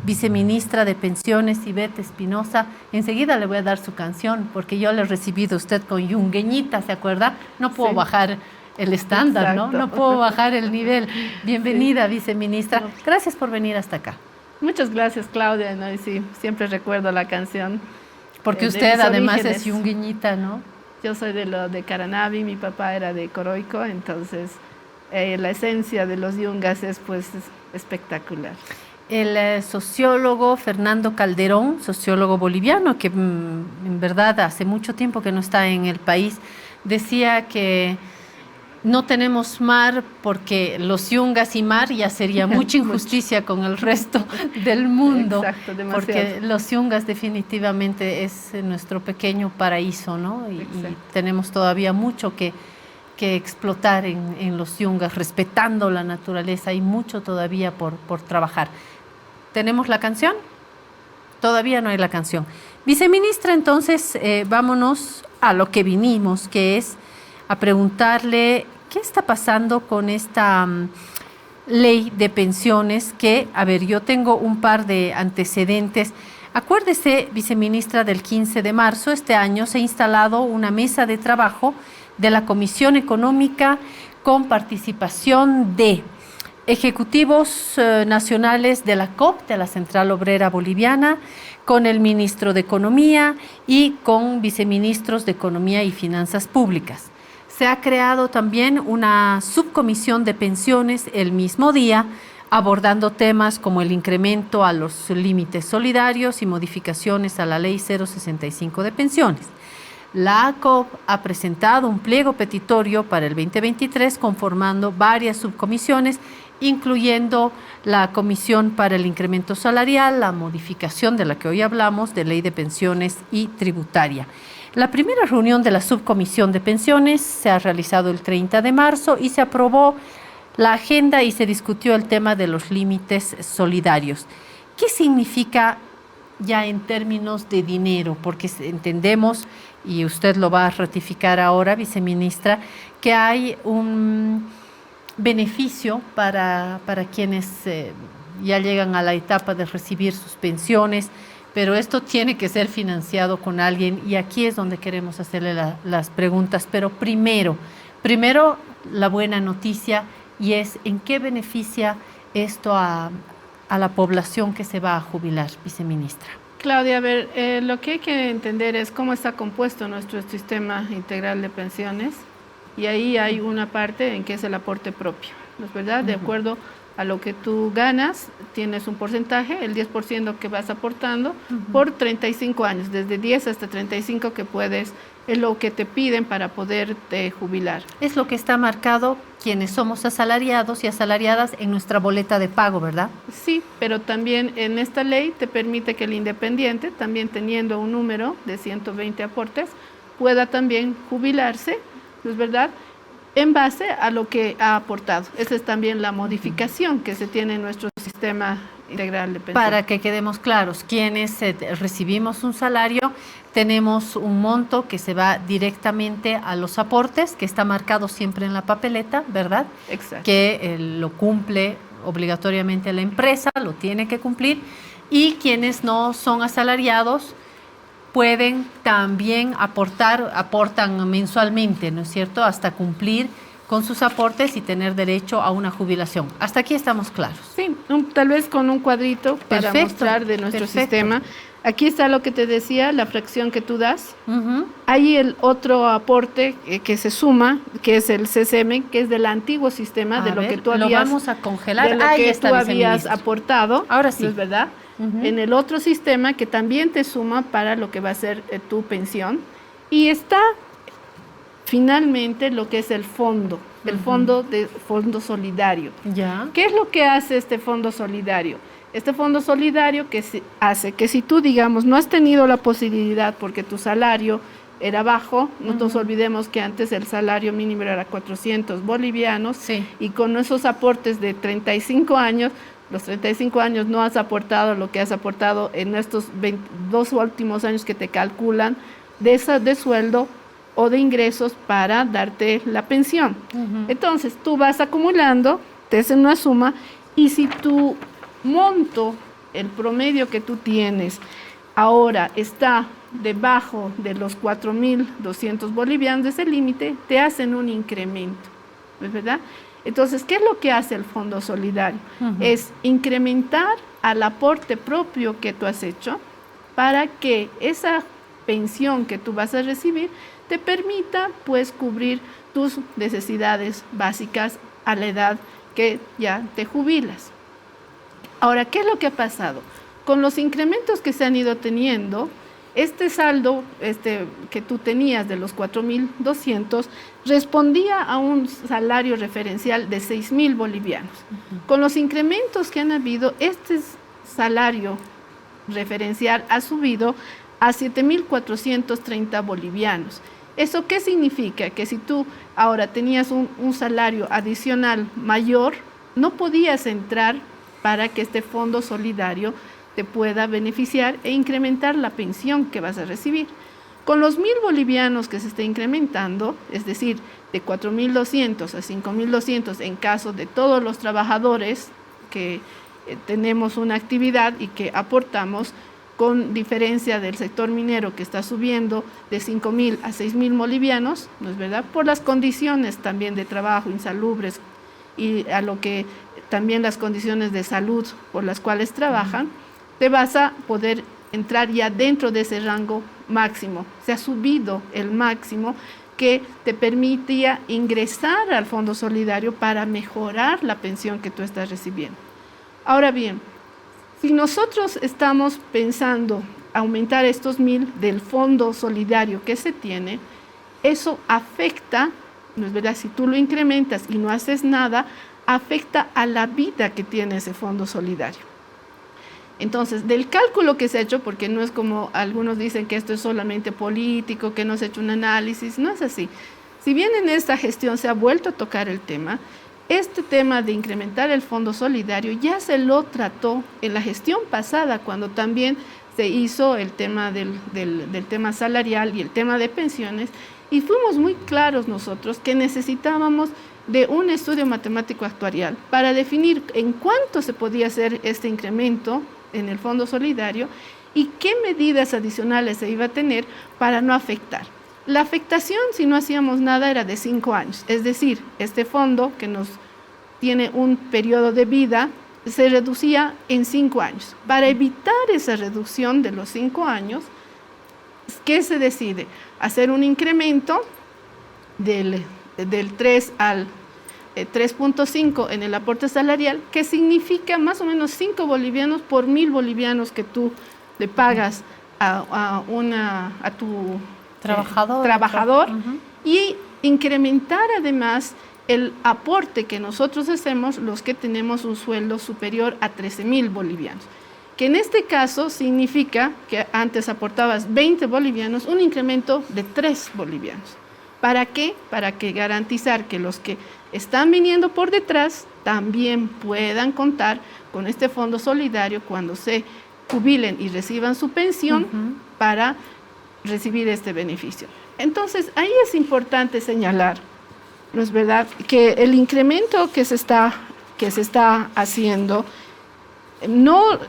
viceministra de Pensiones, Ivette Espinosa. Enseguida le voy a dar su canción, porque yo le he recibido a usted con yungueñita, ¿se acuerda? No puedo bajar el estándar, ¿no? No puedo bajar el nivel. Bienvenida, viceministra. Gracias por venir hasta acá. Muchas gracias, Claudia, ¿no? Y sí, siempre recuerdo la canción. Porque usted además es yungueñita, ¿no? Yo soy de Caranavi, mi papá era de Coroico, entonces la esencia de los yungas es pues espectacular. El sociólogo Fernando Calderón, sociólogo boliviano, que en verdad hace mucho tiempo que no está en el país, decía que no tenemos mar porque los yungas y mar ya sería mucha injusticia con el resto del mundo. Exacto, demasiado. Porque los yungas definitivamente es nuestro pequeño paraíso, ¿no? Y tenemos todavía mucho que explotar en los yungas, respetando la naturaleza. Hay mucho todavía por trabajar. ¿Tenemos la canción? Todavía no hay la canción. Viceministra, entonces vámonos a lo que vinimos, que es a preguntarle qué está pasando con esta ley de pensiones que, a ver, yo tengo un par de antecedentes. Acuérdese, viceministra, del 15 de marzo, este año se ha instalado una mesa de trabajo de la Comisión Económica con participación de ejecutivos nacionales de la COP, de la Central Obrera Boliviana, con el ministro de Economía y con viceministros de Economía y Finanzas Públicas. Se ha creado también una subcomisión de pensiones el mismo día, abordando temas como el incremento a los límites solidarios y modificaciones a la Ley 065 de pensiones. La ACOP ha presentado un pliego petitorio para el 2023 conformando varias subcomisiones, incluyendo la Comisión para el Incremento Salarial, la modificación de la que hoy hablamos, de Ley de Pensiones y Tributaria. La primera reunión de la subcomisión de pensiones se ha realizado el 30 de marzo y se aprobó la agenda y se discutió el tema de los límites solidarios. ¿Qué significa ya en términos de dinero? Porque entendemos, y usted lo va a ratificar ahora, viceministra, que hay un beneficio para quienes ya llegan a la etapa de recibir sus pensiones, pero esto tiene que ser financiado con alguien y aquí es donde queremos hacerle las preguntas. Pero primero la buena noticia, y es ¿en qué beneficia esto a la población que se va a jubilar, viceministra? Claudia, a ver, lo que hay que entender es cómo está compuesto nuestro sistema integral de pensiones, y ahí hay una parte en que es el aporte propio, ¿no es verdad? De acuerdo a lo que tú ganas, tienes un porcentaje, el 10% que vas aportando por 35 años, desde 10 hasta 35 que puedes, es lo que te piden para poderte jubilar. Es lo que está marcado quienes somos asalariados y asalariadas en nuestra boleta de pago, ¿verdad? Sí, pero también en esta ley te permite que el independiente, también teniendo un número de 120 aportes, pueda también jubilarse, ¿no es verdad?, en base a lo que ha aportado. Esa es también la modificación que se tiene en nuestro sistema integral de pensiones. Para que quedemos claros, quienes recibimos un salario, tenemos un monto que se va directamente a los aportes, que está marcado siempre en la papeleta, ¿verdad? Exacto. Que lo cumple obligatoriamente la empresa, lo tiene que cumplir, y quienes no son asalariados pueden también aportan mensualmente, ¿no es cierto?, hasta cumplir con sus aportes y tener derecho a una jubilación. Hasta aquí estamos claros. Sí, tal vez con un cuadrito para mostrar de nuestro sistema. Aquí está lo que te decía, la fracción que tú das. Hay el otro aporte que se suma, que es el CCM, que es del antiguo sistema, de lo que tú habías, lo vamos a congelar. de lo que tú habías aportado. Ahora sí. ¿No es verdad? En el otro sistema que también te suma para lo que va a ser tu pensión. Y está finalmente lo que es el fondo, el fondo solidario. Ya. ¿Qué es lo que hace este fondo solidario? Este fondo solidario hace que si tú, digamos, no has tenido la posibilidad porque tu salario era bajo, no nos olvidemos que antes el salario mínimo era 400 bolivianos, y con esos aportes de 35 años, los 35 años no has aportado lo que has aportado en estos 2 últimos años que te calculan de sueldo o de ingresos para darte la pensión. Entonces, tú vas acumulando, te hacen una suma, y si tu monto el promedio que tú tienes ahora está debajo de los 4.200 bolivianos, de ese límite, te hacen un incremento, ¿es verdad? Entonces, ¿qué es lo que hace el Fondo Solidario? Es incrementar al aporte propio que tú has hecho para que esa pensión que tú vas a recibir te permita, pues, cubrir tus necesidades básicas a la edad que ya te jubilas. Ahora, ¿qué es lo que ha pasado? Con los incrementos que se han ido teniendo, este saldo que tú tenías de los 4.200 respondía a un salario referencial de 6.000 bolivianos. Con los incrementos que han habido, este salario referencial ha subido a 7.430 bolivianos. ¿Eso qué significa? Que si tú ahora tenías un salario adicional mayor, no podías entrar para que este fondo solidario te pueda beneficiar e incrementar la pensión que vas a recibir. Con los 1.000 bolivianos que se está incrementando, es decir, de 4.200 a 5.200 en caso de todos los trabajadores que tenemos una actividad y que aportamos, con diferencia del sector minero que está subiendo de 5.000 a 6.000 bolivianos, ¿no es verdad? Por las condiciones también de trabajo insalubres y a lo que también las condiciones de salud por las cuales trabajan, te vas a poder entrar ya dentro de ese rango máximo. Se ha subido el máximo que te permitía ingresar al Fondo Solidario para mejorar la pensión que tú estás recibiendo. Ahora bien, si nosotros estamos pensando aumentar estos 1.000 del Fondo Solidario que se tiene, eso afecta, ¿no es verdad? Si tú lo incrementas y no haces nada, afecta a la vida que tiene ese Fondo Solidario. Entonces, del cálculo que se ha hecho, porque no es como algunos dicen que esto es solamente político, que no se ha hecho un análisis, no es así. Si bien en esta gestión se ha vuelto a tocar el tema, este tema de incrementar el Fondo Solidario ya se lo trató en la gestión pasada, cuando también se hizo el tema del tema salarial y el tema de pensiones, y fuimos muy claros nosotros que necesitábamos de un estudio matemático actuarial para definir en cuánto se podía hacer este incremento en el Fondo Solidario y qué medidas adicionales se iba a tener para no afectar. La afectación, si no hacíamos nada, era de 5 años, es decir, este fondo que nos tiene un periodo de vida se reducía en 5 años. Para evitar esa reducción de los 5 años, ¿qué se decide? Hacer un incremento del 3 al 3.5 en el aporte salarial, que significa más o menos 5 bolivianos por 1.000 bolivianos que tú le pagas a tu trabajador y incrementar además el aporte que nosotros hacemos los que tenemos un sueldo superior a 13.000 bolivianos, que en este caso significa que antes aportabas 20 bolivianos, un incremento de 3 bolivianos. ¿Para qué? Para que garantizar que los que están viniendo por detrás también puedan contar con este fondo solidario cuando se jubilen y reciban su pensión para recibir este beneficio. Entonces, ahí es importante señalar, ¿no es verdad?, que el incremento que se está haciendo no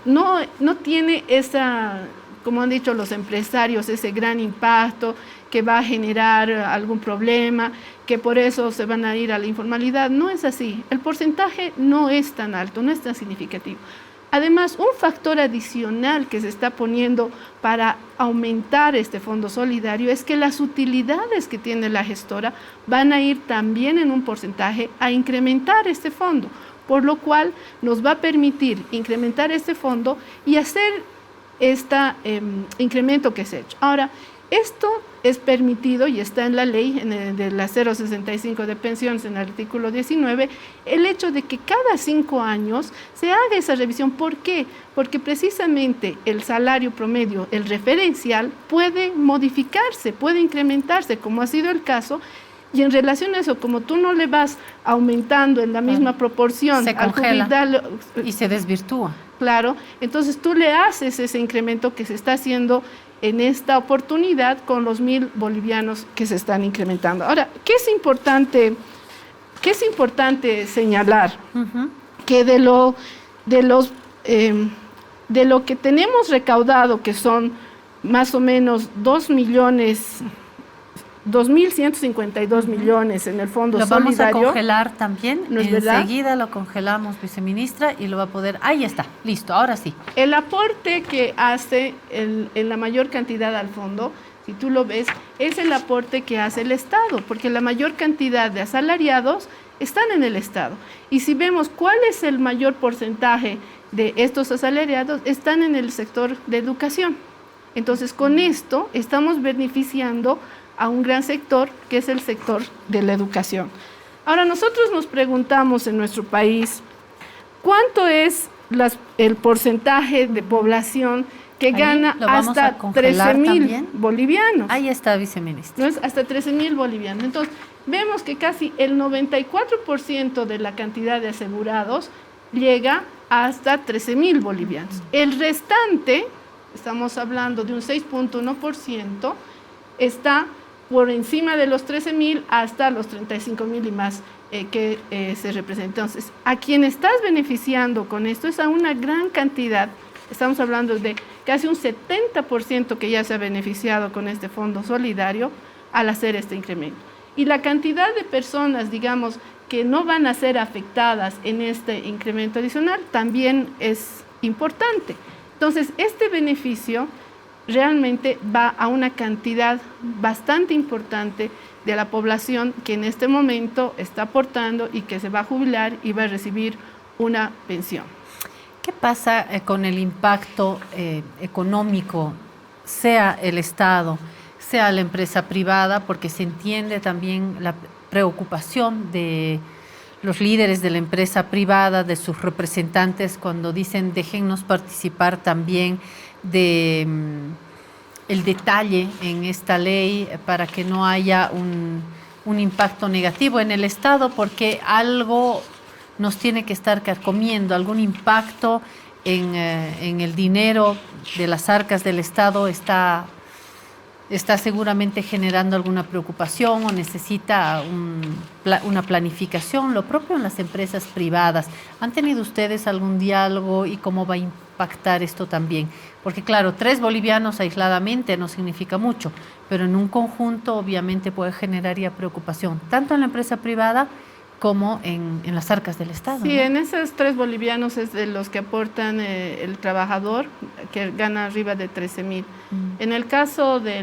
tiene esa, como han dicho los empresarios, ese gran impacto que va a generar algún problema, que por eso se van a ir a la informalidad. No es así. El porcentaje no es tan alto, no es tan significativo. Además, un factor adicional que se está poniendo para aumentar este fondo solidario es que las utilidades que tiene la gestora van a ir también en un porcentaje a incrementar este fondo, por lo cual nos va a permitir incrementar este fondo y hacer este incremento que se ha hecho. Ahora, esto es permitido y está en la ley de la 065 de pensiones, en el artículo 19, el hecho de que cada 5 años se haga esa revisión. ¿Por qué? Porque precisamente el salario promedio, el referencial, puede modificarse, puede incrementarse, como ha sido el caso, y en relación a eso, como tú no le vas aumentando en la misma proporción, se congela y se desvirtúa. Claro, entonces tú le haces ese incremento que se está haciendo en esta oportunidad con los 1.000 bolivianos que se están incrementando. Ahora, ¿qué es importante señalar? Que de de lo que tenemos recaudado, que son más o menos 2.152 millones en el Fondo Solidario. Lo vamos a congelar también, ¿no es verdad? Enseguida lo congelamos, viceministra, y lo va a poder, ahí está, listo, ahora sí. El aporte que hace en la mayor cantidad al fondo, si tú lo ves, es el aporte que hace el Estado, porque la mayor cantidad de asalariados están en el Estado. Y si vemos cuál es el mayor porcentaje de estos asalariados, están en el sector de educación. Entonces, con esto estamos beneficiando a un gran sector, que es el sector de la educación. Ahora, nosotros nos preguntamos en nuestro país, ¿cuánto es el porcentaje de población que gana hasta 13.000 bolivianos? Ahí está, viceministra. ¿No es? Hasta 13.000 bolivianos. Entonces, vemos que casi el 94% de la cantidad de asegurados llega hasta 13.000 bolivianos. El restante, estamos hablando de un 6.1%, está por encima de los 13.000 hasta los 35.000 y más que se representa. Entonces, a quien estás beneficiando con esto es a una gran cantidad. Estamos hablando de casi un 70% que ya se ha beneficiado con este fondo solidario al hacer este incremento. Y la cantidad de personas, digamos, que no van a ser afectadas en este incremento adicional también es importante. Entonces, este beneficio realmente va a una cantidad bastante importante de la población que en este momento está aportando y que se va a jubilar y va a recibir una pensión. ¿Qué pasa con el impacto económico, sea el Estado, sea la empresa privada? Porque se entiende también la preocupación de los líderes de la empresa privada, de sus representantes, cuando dicen déjennos participar también de el detalle en esta ley para que no haya un impacto negativo en el Estado, porque algo nos tiene que estar carcomiendo, algún impacto en el dinero de las arcas del Estado está seguramente generando alguna preocupación o necesita una planificación, lo propio en las empresas privadas. ¿Han tenido ustedes algún diálogo y cómo va a impactar esto también? Porque claro, 3 bolivianos aisladamente no significa mucho, pero en un conjunto obviamente puede generar ya preocupación, tanto en la empresa privada como en las arcas del Estado. Sí, ¿no? En esos 3 bolivianos es de los que aportan el trabajador, que gana arriba de 13.000. En el caso de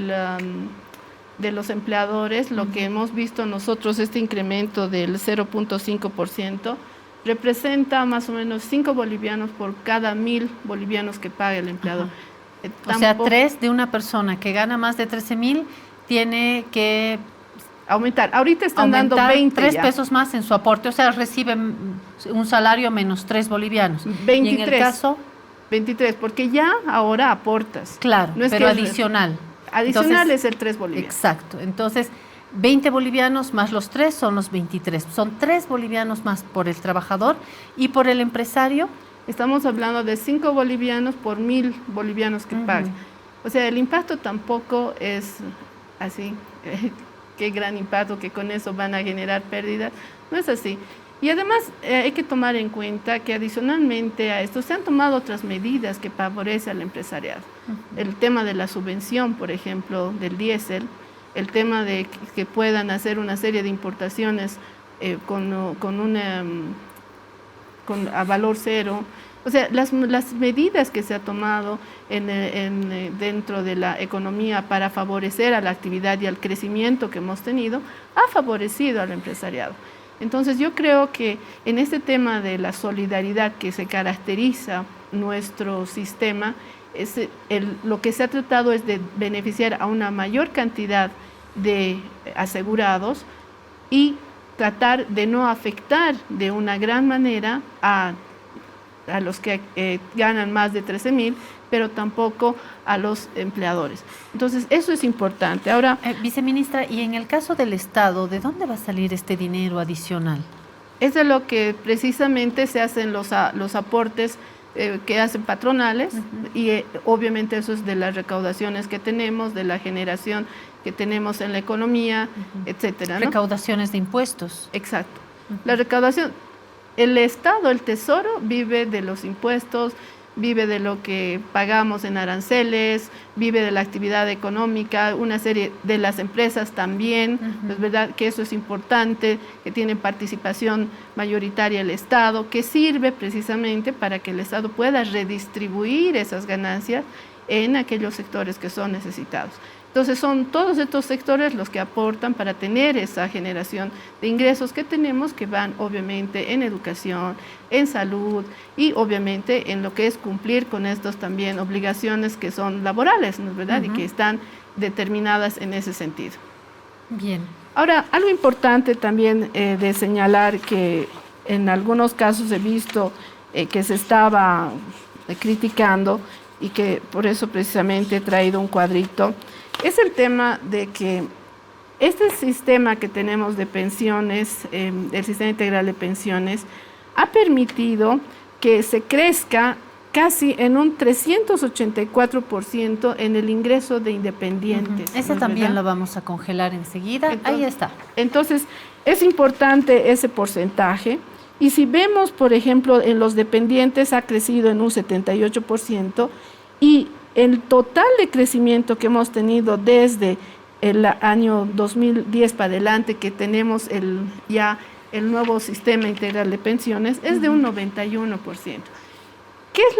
los empleadores, lo que hemos visto nosotros, este incremento del 0.5%, representa más o menos 5 bolivianos por cada 1.000 bolivianos que paga el empleador. O sea, 3 de una persona que gana más de 13.000 tiene que aumentar. Ahorita están dando 20 3 ya. pesos más en su aporte, o sea, reciben un salario menos 3 bolivianos. 23. Y en el caso 23, porque ya ahora aportas. Claro, no es pero que adicional. Adicional Entonces, es el 3 bolivianos. Exacto. Entonces, 20 bolivianos más los 3 son los 23. Son 3 bolivianos más por el trabajador y por el empresario. Estamos hablando de 5 bolivianos por 1.000 bolivianos que pagan. O sea, el impacto tampoco es así, qué gran impacto que con eso van a generar pérdidas. No es así. Y además hay que tomar en cuenta que adicionalmente a esto se han tomado otras medidas que favorecen al empresariado. El tema de la subvención, por ejemplo, del diésel, el tema de que puedan hacer una serie de importaciones a valor cero. O sea, las medidas que se ha tomado dentro de la economía para favorecer a la actividad y al crecimiento que hemos tenido, ha favorecido al empresariado. Entonces yo creo que en este tema de la solidaridad que se caracteriza nuestro sistema, lo que se ha tratado es de beneficiar a una mayor cantidad de asegurados y tratar de no afectar de una gran manera a los que ganan más de 13.000, pero tampoco a los empleadores. Entonces, eso es importante. Ahora, viceministra, y en el caso del Estado, ¿de dónde va a salir este dinero adicional? Es de lo que precisamente se hacen los aportes que hacen patronales y obviamente eso es de las recaudaciones que tenemos, de la generación que tenemos en la economía, etcétera, ¿no? Recaudaciones de impuestos. Exacto. La recaudación, el Estado, el Tesoro vive de los impuestos, vive de lo que pagamos en aranceles, vive de la actividad económica, una serie de las empresas también, es verdad que eso es importante, que tienen participación mayoritaria el Estado, que sirve precisamente para que el Estado pueda redistribuir esas ganancias en aquellos sectores que son necesitados. Entonces son todos estos sectores los que aportan para tener esa generación de ingresos que tenemos, que van obviamente en educación, en salud y obviamente en lo que es cumplir con estas también obligaciones que son laborales, ¿no es verdad? Y que están determinadas en ese sentido. Bien. Ahora, algo importante también de señalar que en algunos casos he visto que se estaba criticando y que por eso precisamente he traído un cuadrito, es el tema de que este sistema que tenemos de pensiones, el sistema integral de pensiones, ha permitido que se crezca casi en un 384% en el ingreso de independientes. Ese también lo vamos a congelar enseguida. Entonces, ahí está. Entonces, es importante ese porcentaje. Y si vemos, por ejemplo, en los dependientes ha crecido en un 78% y el total de crecimiento que hemos tenido desde el año 2010 para adelante, que tenemos ya el nuevo sistema integral de pensiones, es de un 91%. ¿Qué es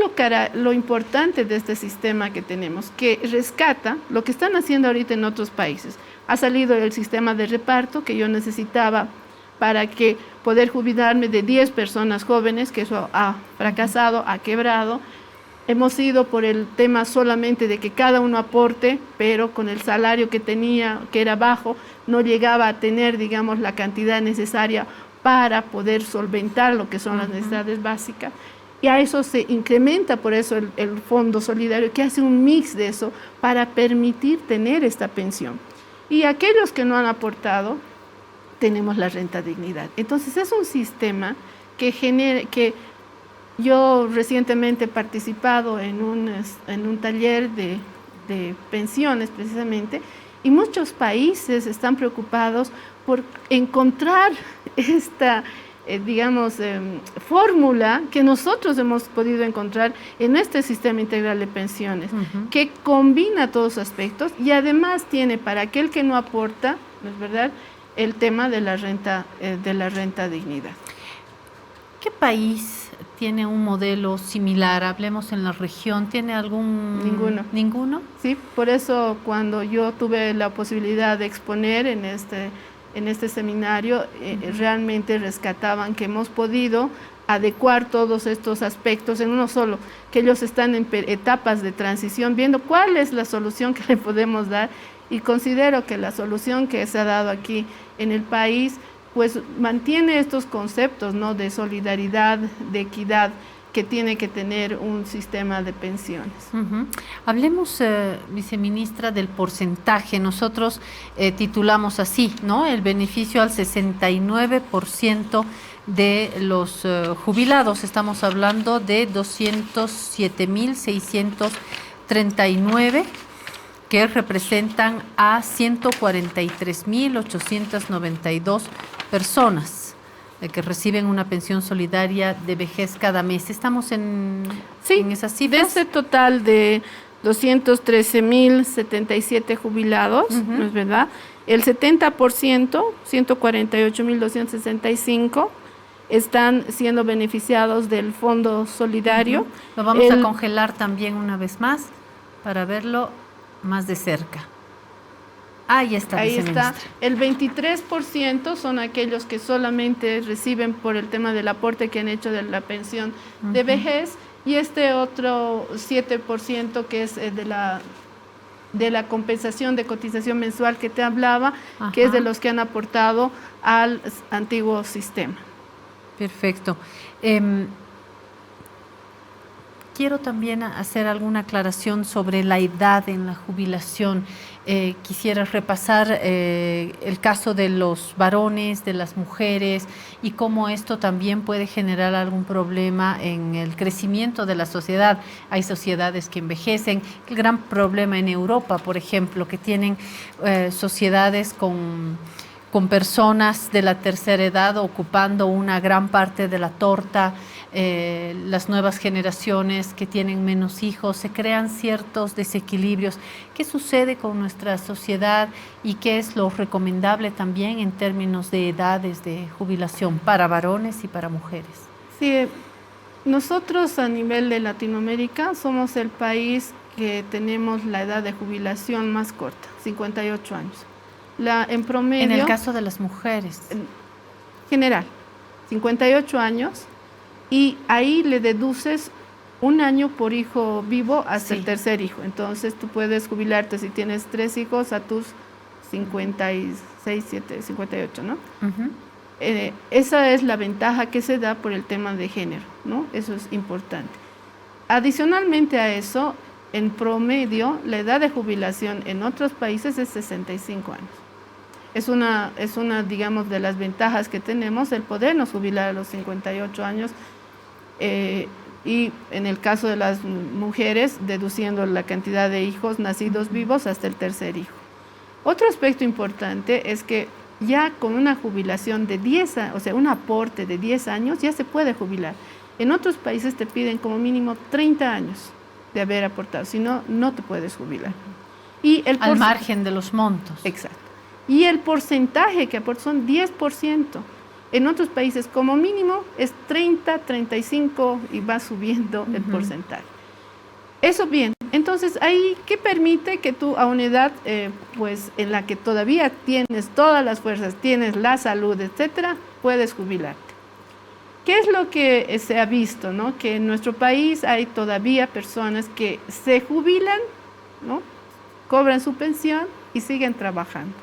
lo importante de este sistema que tenemos? Que rescata lo que están haciendo ahorita en otros países. Ha salido el sistema de reparto que yo necesitaba para que poder jubilarme de 10 personas jóvenes, que eso ha fracasado, ha quebrado. Hemos ido por el tema solamente de que cada uno aporte, pero con el salario que tenía, que era bajo, no llegaba a tener, digamos, la cantidad necesaria para poder solventar lo que son las necesidades básicas. Y a eso se incrementa, por eso el Fondo Solidario, que hace un mix de eso para permitir tener esta pensión. Y aquellos que no han aportado, tenemos la renta dignidad. Entonces es un sistema que genera, que yo recientemente he participado en un taller de pensiones precisamente, y muchos países están preocupados por encontrar esta fórmula que nosotros hemos podido encontrar en este sistema integral de pensiones, que combina todos los aspectos y además tiene para aquel que no aporta, ¿no es verdad?, el tema de la renta dignidad. ¿Qué país tiene un modelo similar? Hablemos en la región. ¿Tiene algún? Ninguno. ¿Ninguno? Sí, por eso cuando yo tuve la posibilidad de exponer en este seminario, realmente rescataban que hemos podido adecuar todos estos aspectos en uno solo, que ellos están en etapas de transición, viendo cuál es la solución que le podemos dar, y considero que la solución que se ha dado aquí en el país pues mantiene estos conceptos, ¿no?, de solidaridad, de equidad que tiene que tener un sistema de pensiones. Hablemos, viceministra, del porcentaje. Nosotros titulamos así, ¿no?, el beneficio al 69% de los jubilados. Estamos hablando de 207.639 que representan a 143.892 personas que reciben una pensión solidaria de vejez cada mes. ¿Estamos en esas cifras? De ese total de 213.077 jubilados, ¿no es verdad? El 70%, 148.265, están siendo beneficiados del Fondo Solidario. Lo vamos a congelar también una vez más para verlo más de cerca. Ahí está. Ahí está. El 23% son aquellos que solamente reciben por el tema del aporte que han hecho de la pensión de vejez, y este otro 7% que es de la compensación de cotización mensual que te hablaba, que es de los que han aportado al antiguo sistema. Perfecto. Quiero también hacer alguna aclaración sobre la edad en la jubilación. Quisiera repasar el caso de los varones, de las mujeres, y cómo esto también puede generar algún problema en el crecimiento de la sociedad. Hay sociedades que envejecen. El gran problema en Europa, por ejemplo, que tienen sociedades con personas de la tercera edad ocupando una gran parte de la torta. las nuevas generaciones que tienen menos hijos, se crean ciertos desequilibrios. ¿Qué sucede con nuestra sociedad y qué es lo recomendable también en términos de edades de jubilación para varones y para mujeres? Sí, nosotros a nivel de Latinoamérica somos el país que tenemos la edad de jubilación más corta, 58 años. En promedio... En el caso de las mujeres. En general, 58 años, y ahí le deduces 1 año por hijo vivo hasta el tercer hijo. Entonces tú puedes jubilarte si tienes 3 hijos a tus 56, 7, 58, ¿no? Esa es la ventaja que se da por el tema de género, ¿no? Eso es importante. Adicionalmente a eso, en promedio, la edad de jubilación en otros países es 65 años. Es una, digamos, de las ventajas que tenemos, el podernos jubilar a los 58 años, y en el caso de las mujeres, deduciendo la cantidad de hijos nacidos vivos hasta el tercer hijo. Otro aspecto importante es que ya con una jubilación de 10 años, o sea, un aporte de 10 años, ya se puede jubilar. En otros países te piden como mínimo 30 años de haber aportado, si no, no te puedes jubilar. Y al margen de los montos. Exacto. Y el porcentaje que aporta son 10%. En otros países como mínimo es 30, 35 y va subiendo el porcentaje. Eso bien. Entonces, ahí, ¿qué permite que tú a una edad pues, en la que todavía tienes todas las fuerzas, tienes la salud, etcétera, puedes jubilarte? ¿Qué es lo que se ha visto, ¿no? Que en nuestro país hay todavía personas que se jubilan, ¿no? Cobran su pensión y siguen trabajando.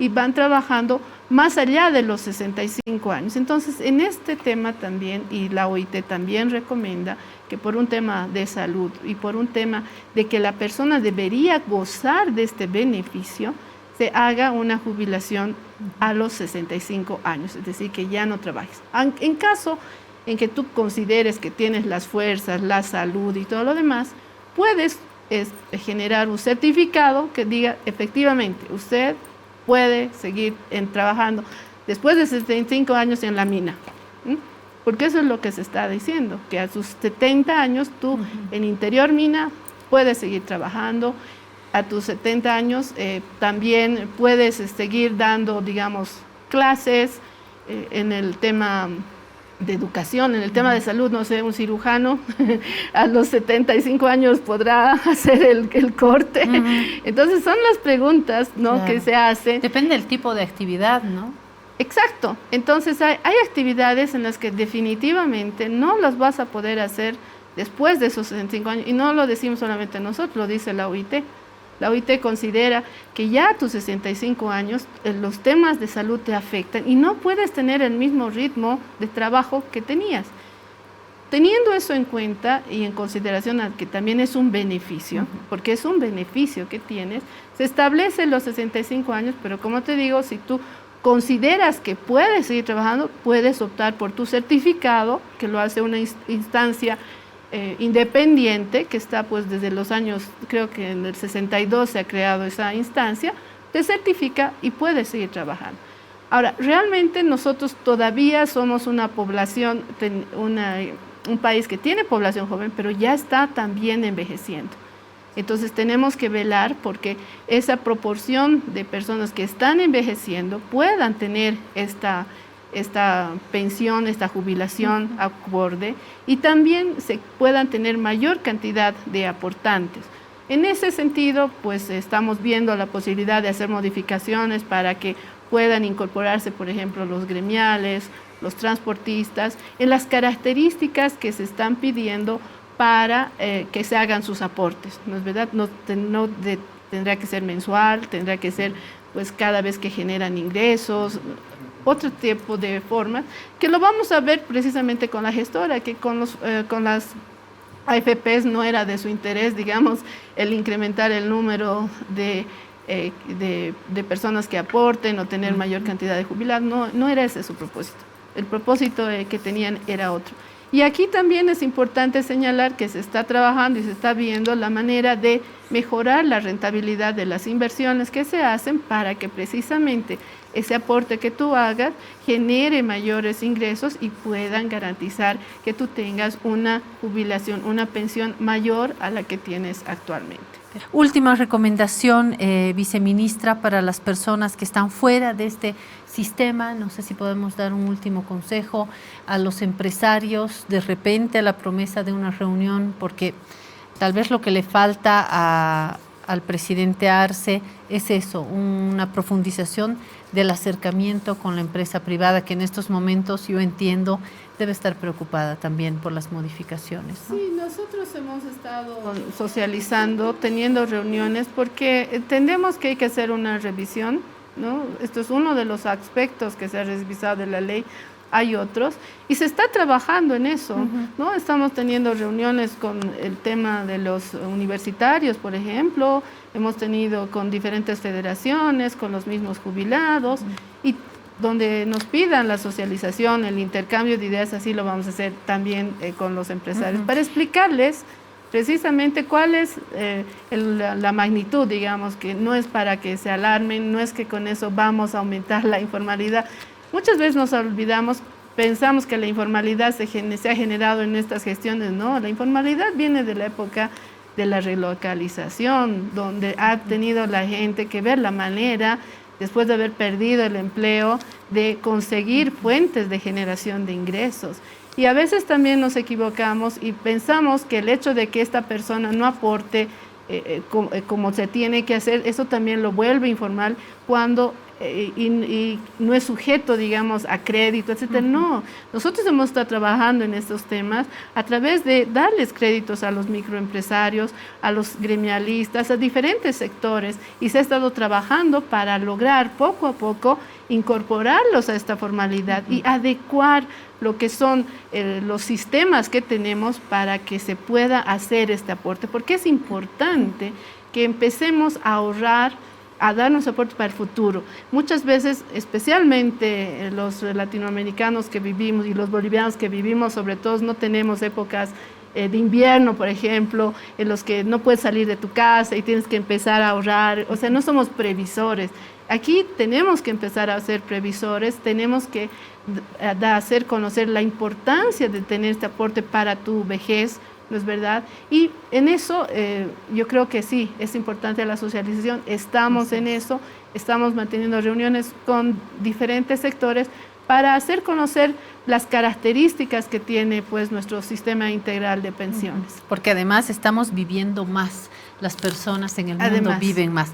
Y van trabajando más allá de los 65 años. Entonces, en este tema también, y la OIT también recomienda que por un tema de salud y por un tema de que la persona debería gozar de este beneficio, se haga una jubilación a los 65 años, es decir, que ya no trabajes. En caso en que tú consideres que tienes las fuerzas, la salud y todo lo demás, puedes generar un certificado que diga, efectivamente, usted puede seguir trabajando después de 75 años en la mina. Porque eso es lo que se está diciendo, que a sus 70 años tú en interior mina puedes seguir trabajando, a tus 70 años también puedes seguir dando, digamos, clases en el tema de educación, en el tema de salud, no sé, un cirujano a los 75 años podrá hacer el corte. Entonces son las preguntas, ¿no? Claro. Que se hacen. Depende del tipo de actividad, ¿no? Exacto. Entonces hay actividades en las que definitivamente no las vas a poder hacer después de esos 65 años. Y no lo decimos solamente nosotros, lo dice la OIT. La OIT considera que ya a tus 65 años los temas de salud te afectan y no puedes tener el mismo ritmo de trabajo que tenías. Teniendo eso en cuenta y en consideración a que también es un beneficio, porque es un beneficio que tienes, se establece los 65 años, pero como te digo, si tú consideras que puedes seguir trabajando, puedes optar por tu certificado, que lo hace una instancia independiente, que está pues desde los años, creo que en el 62 se ha creado esa instancia, te certifica y puedes seguir trabajando. Ahora, realmente nosotros todavía somos una población, un país que tiene población joven, pero ya está también envejeciendo. Entonces tenemos que velar porque esa proporción de personas que están envejeciendo puedan tener esta pensión, esta jubilación acorde, y también se puedan tener mayor cantidad de aportantes. En ese sentido, pues estamos viendo la posibilidad de hacer modificaciones para que puedan incorporarse, por ejemplo, los gremiales, los transportistas, en las características que se están pidiendo para que se hagan sus aportes, ¿no es verdad? Tendrá que ser mensual, tendrá que ser pues cada vez que generan ingresos, otro tipo de formas, que lo vamos a ver precisamente con la gestora, que con las AFPs no era de su interés, digamos, el incrementar el número de personas que aporten o tener mayor cantidad de jubilados, no era ese su propósito. El propósito que tenían era otro. Y aquí también es importante señalar que se está trabajando y se está viendo la manera de mejorar la rentabilidad de las inversiones que se hacen para que precisamente ese aporte que tú hagas genere mayores ingresos y puedan garantizar que tú tengas una jubilación, una pensión mayor a la que tienes actualmente. Última recomendación, viceministra, para las personas que están fuera de este sistema. No sé si podemos dar un último consejo a los empresarios, de repente a la promesa de una reunión, porque tal vez lo que le falta al presidente Arce es eso, una profundización del acercamiento con la empresa privada, que en estos momentos yo entiendo debe estar preocupada también por las modificaciones, ¿no? Sí, nosotros hemos estado socializando, teniendo reuniones, porque entendemos que hay que hacer una revisión, ¿no? Esto es uno de los aspectos que se ha revisado de la ley. Hay otros, y se está trabajando en eso, ¿no? Estamos teniendo reuniones con el tema de los universitarios, por ejemplo, hemos tenido con diferentes federaciones, con los mismos jubilados, y donde nos pidan la socialización, el intercambio de ideas, así lo vamos a hacer también con los empresarios, para explicarles precisamente cuál es la magnitud, digamos, que no es para que se alarmen, no es que con eso vamos a aumentar la informalidad. Muchas veces nos olvidamos, pensamos que la informalidad se ha generado en estas gestiones. No, la informalidad viene de la época de la relocalización, donde ha tenido la gente que ver la manera, después de haber perdido el empleo, de conseguir fuentes de generación de ingresos. Y a veces también nos equivocamos y pensamos que el hecho de que esta persona no aporte como se tiene que hacer, eso también lo vuelve informal cuando y no es sujeto, digamos, a crédito, etcétera. No, nosotros hemos estado trabajando en estos temas a través de darles créditos a los microempresarios, a los gremialistas, a diferentes sectores, y se ha estado trabajando para lograr poco a poco incorporarlos a esta formalidad y adecuar lo que son los sistemas que tenemos para que se pueda hacer este aporte, porque es importante que empecemos a ahorrar, a darnos aporte para el futuro. Muchas veces, especialmente los latinoamericanos que vivimos y los bolivianos que vivimos, sobre todo, no tenemos épocas de invierno, por ejemplo, en los que no puedes salir de tu casa y tienes que empezar a ahorrar, o sea, no somos previsores. Aquí tenemos que empezar a ser previsores, tenemos que hacer conocer la importancia de tener este aporte para tu vejez, ¿no es verdad? Y en eso yo creo que sí, es importante la socialización, estamos en eso, estamos manteniendo reuniones con diferentes sectores para hacer conocer las características que tiene pues nuestro sistema integral de pensiones. Porque además estamos viviendo más, las personas en el mundo viven más.